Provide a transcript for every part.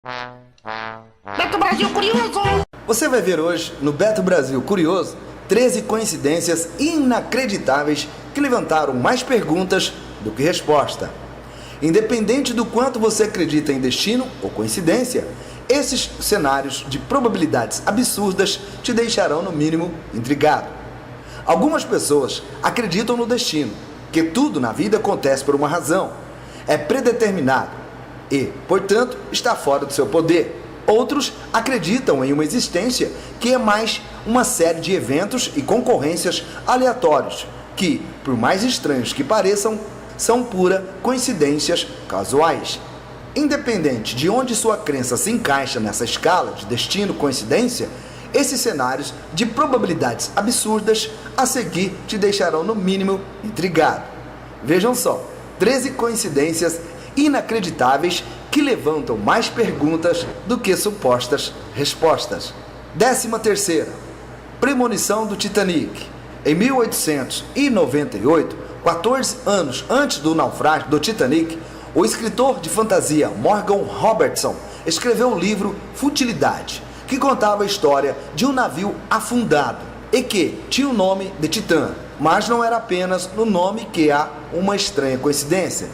Beto Brasil Curioso! Você vai ver hoje, no Beto Brasil Curioso, 13 coincidências inacreditáveis que levantaram mais perguntas do que resposta. Independente do quanto você acredita em destino ou coincidência, esses cenários de probabilidades absurdas te deixarão, no mínimo, intrigado. Algumas pessoas acreditam no destino, que tudo na vida acontece por uma razão, é predeterminado e, portanto, está fora do seu poder. Outros acreditam em uma existência que é mais uma série de eventos e concorrências aleatórios, que, por mais estranhos que pareçam, são pura coincidências casuais. Independente de onde sua crença se encaixa nessa escala de destino-coincidência, esses cenários de probabilidades absurdas a seguir te deixarão, no mínimo, intrigado. Vejam só, 13 coincidências inacreditáveis que levantam mais perguntas do que supostas respostas. 13ª, premonição do Titanic. Em 1898, 14 anos antes do naufrágio do Titanic, o escritor de fantasia Morgan Robertson escreveu o livro Futilidade, que contava a história de um navio afundado e que tinha o nome de Titã, mas não era apenas no nome que há uma estranha coincidência.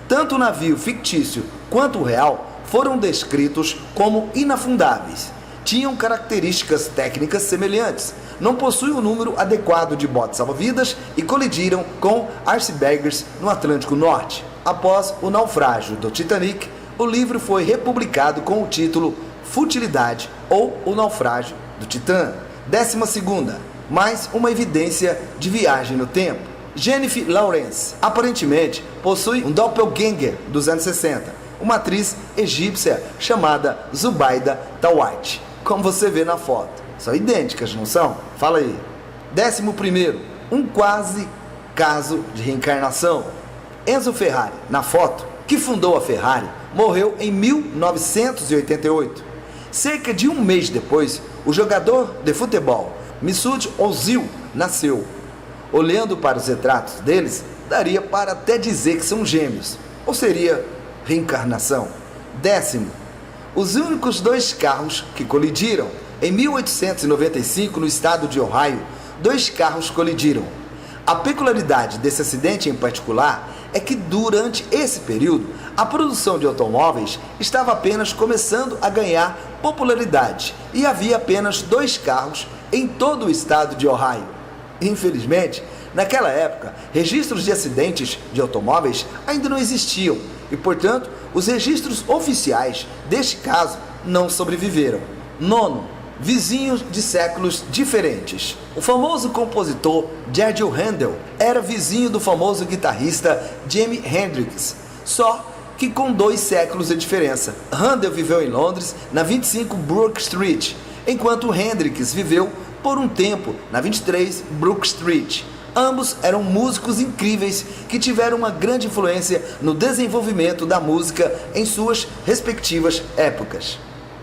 Tanto o navio fictício quanto o real foram descritos como inafundáveis. Tinham características técnicas semelhantes, não possuem o número adequado de botes salva-vidas e colidiram com icebergs no Atlântico Norte. Após o naufrágio do Titanic, o livro foi republicado com o título Futilidade ou O Naufrágio do Titã. 12ª, mais uma evidência de viagem no tempo. Jennifer Lawrence aparentemente possui um doppelganger dos anos 60, uma atriz egípcia chamada Zubaida Tawait, como você vê na foto. São idênticas, não são? Fala aí. 11º, um quase caso de reencarnação. Enzo Ferrari, na foto, que fundou a Ferrari, morreu em 1988. Cerca de um mês depois, o jogador de futebol Mesut Ozil nasceu. Olhando para os retratos deles, daria para até dizer que são gêmeos, ou seria reencarnação. 10º, os únicos dois carros que colidiram. Em 1895, no estado de Ohio, 2 carros colidiram. A peculiaridade desse acidente em particular é que durante esse período, a produção de automóveis estava apenas começando a ganhar popularidade e havia apenas 2 carros em todo o estado de Ohio. Infelizmente, naquela época, registros de acidentes de automóveis ainda não existiam e, portanto, os registros oficiais deste caso não sobreviveram. 9º, vizinhos de séculos diferentes. O famoso compositor George Handel era vizinho do famoso guitarrista Jimi Hendrix, só que com 2 séculos de diferença. Handel viveu em Londres, na 25 Brook Street, enquanto Hendrix viveu por um tempo na 23 Brook Street. Ambos eram músicos incríveis que tiveram uma grande influência no desenvolvimento da música em suas respectivas épocas.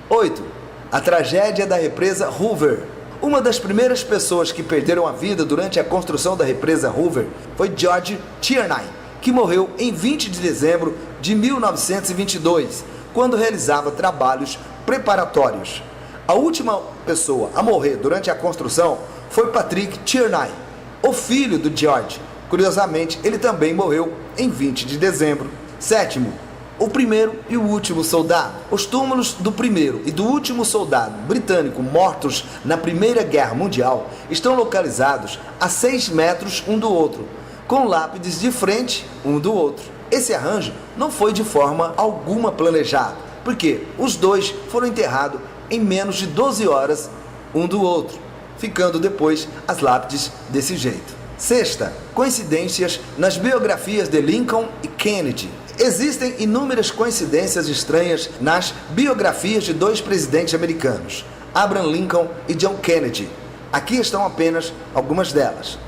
8. A tragédia da represa Hoover. Uma das primeiras pessoas que perderam a vida durante a construção da represa Hoover foi George Tierney, que morreu em 20 de dezembro de 1922, quando realizava trabalhos preparatórios. A última pessoa a morrer durante a construção foi Patrick Tierney, o filho do George. Curiosamente, ele também morreu em 20 de dezembro. 7º, o primeiro e o último soldado. Os túmulos do primeiro e do último soldado britânico mortos na Primeira Guerra Mundial estão localizados a 6 metros um do outro, com lápides de frente um do outro. Esse arranjo não foi de forma alguma planejado, porque os dois foram enterrados em menos de 12 horas um do outro, ficando depois as lápides desse jeito. 6ª, coincidências nas biografias de Lincoln e Kennedy. Existem inúmeras coincidências estranhas nas biografias de 2 presidentes americanos, Abraham Lincoln e John Kennedy. Aqui estão apenas algumas delas.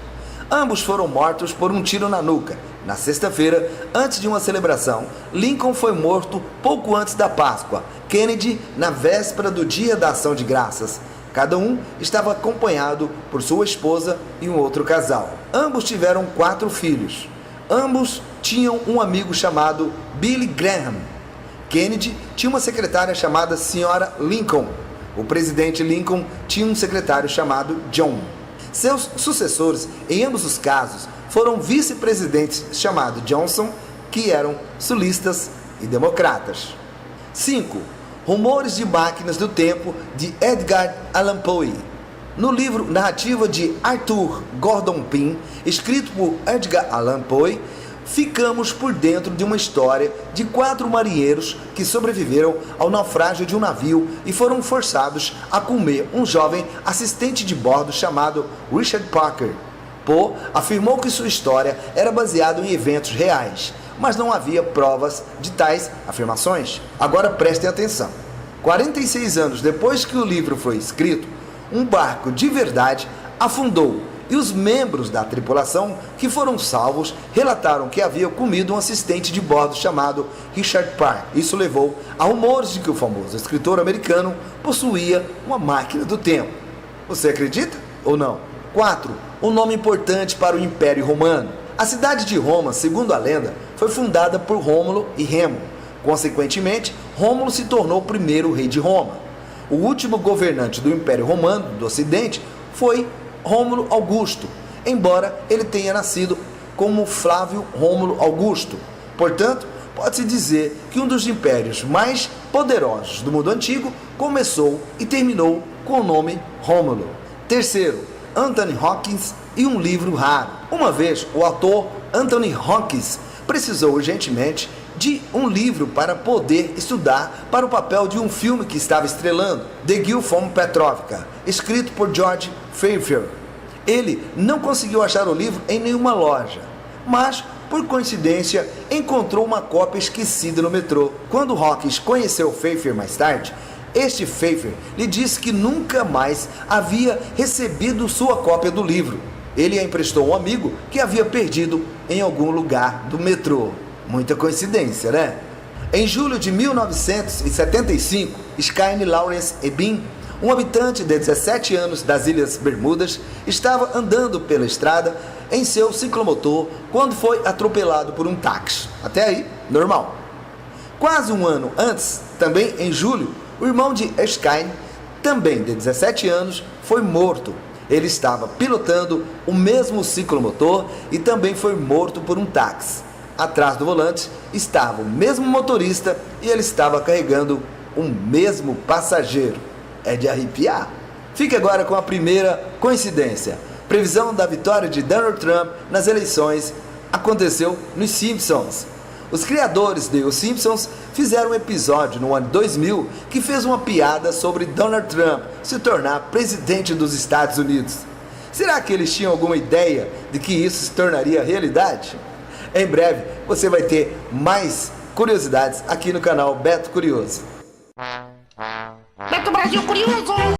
Ambos foram mortos por um tiro na nuca. Na sexta-feira, antes de uma celebração, Lincoln foi morto pouco antes da Páscoa, Kennedy na véspera do Dia da Ação de Graças. Cada um estava acompanhado por sua esposa e um outro casal. Ambos tiveram 4 filhos. Ambos tinham um amigo chamado Billy Graham, Kennedy tinha uma secretária chamada Senhora Lincoln. O presidente Lincoln tinha um secretário chamado John. Seus sucessores, em ambos os casos, foram vice-presidentes chamados Johnson, que eram sulistas e democratas. 5. Rumores de Máquinas do Tempo, de Edgar Allan Poe. No livro Narrativa de Arthur Gordon Pym, escrito por Edgar Allan Poe, ficamos por dentro de uma história de 4 marinheiros que sobreviveram ao naufrágio de um navio e foram forçados a comer um jovem assistente de bordo chamado Richard Parker. Poe afirmou que sua história era baseada em eventos reais, mas não havia provas de tais afirmações. Agora prestem atenção. 46 anos depois que o livro foi escrito, um barco de verdade afundou e os membros da tripulação que foram salvos relataram que havia comido um assistente de bordo chamado Richard Parker. Isso levou a rumores de que o famoso escritor americano possuía uma máquina do tempo. Você acredita ou não? 4. Um nome importante para o Império Romano. A cidade de Roma, segundo a lenda, foi fundada por Rômulo e Remo. Consequentemente, Rômulo se tornou o primeiro rei de Roma. O último governante do Império Romano do Ocidente foi Rômulo Augusto, embora ele tenha nascido como Flávio Rômulo Augusto. Portanto, pode-se dizer que um dos impérios mais poderosos do mundo antigo começou e terminou com o nome Rômulo. 3. Anthony Hopkins e um livro raro. Uma vez, o ator Anthony Hopkins precisou urgentemente de um livro para poder estudar para o papel de um filme que estava estrelando, The Girl from Petrovka, escrito por George Pfeiffer. Ele não conseguiu achar o livro em nenhuma loja, mas, por coincidência, encontrou uma cópia esquecida no metrô. Quando Hopkins conheceu Pfeiffer mais tarde, este Pfeiffer lhe disse que nunca mais havia recebido sua cópia do livro. Ele a emprestou a um amigo que havia perdido em algum lugar do metrô. Muita coincidência, né? Em julho de 1975, Skyne Lawrence Ebin, um habitante de 17 anos das Ilhas Bermudas, estava andando pela estrada em seu ciclomotor quando foi atropelado por um táxi. Até aí, normal. Quase um ano antes, também em julho, o irmão de Skyne, também de 17 anos, foi morto. Ele estava pilotando o mesmo ciclomotor e também foi morto por um táxi. Atrás do volante estava o mesmo motorista e ele estava carregando o mesmo passageiro. É de arrepiar. Fique agora com a primeira coincidência. Previsão da vitória de Donald Trump nas eleições aconteceu nos Simpsons. Os criadores de Os Simpsons fizeram um episódio no ano 2000 que fez uma piada sobre Donald Trump se tornar presidente dos Estados Unidos. Será que eles tinham alguma ideia de que isso se tornaria realidade? Em breve você vai ter mais curiosidades aqui no canal Beto Curioso. Beto Brasil Curioso!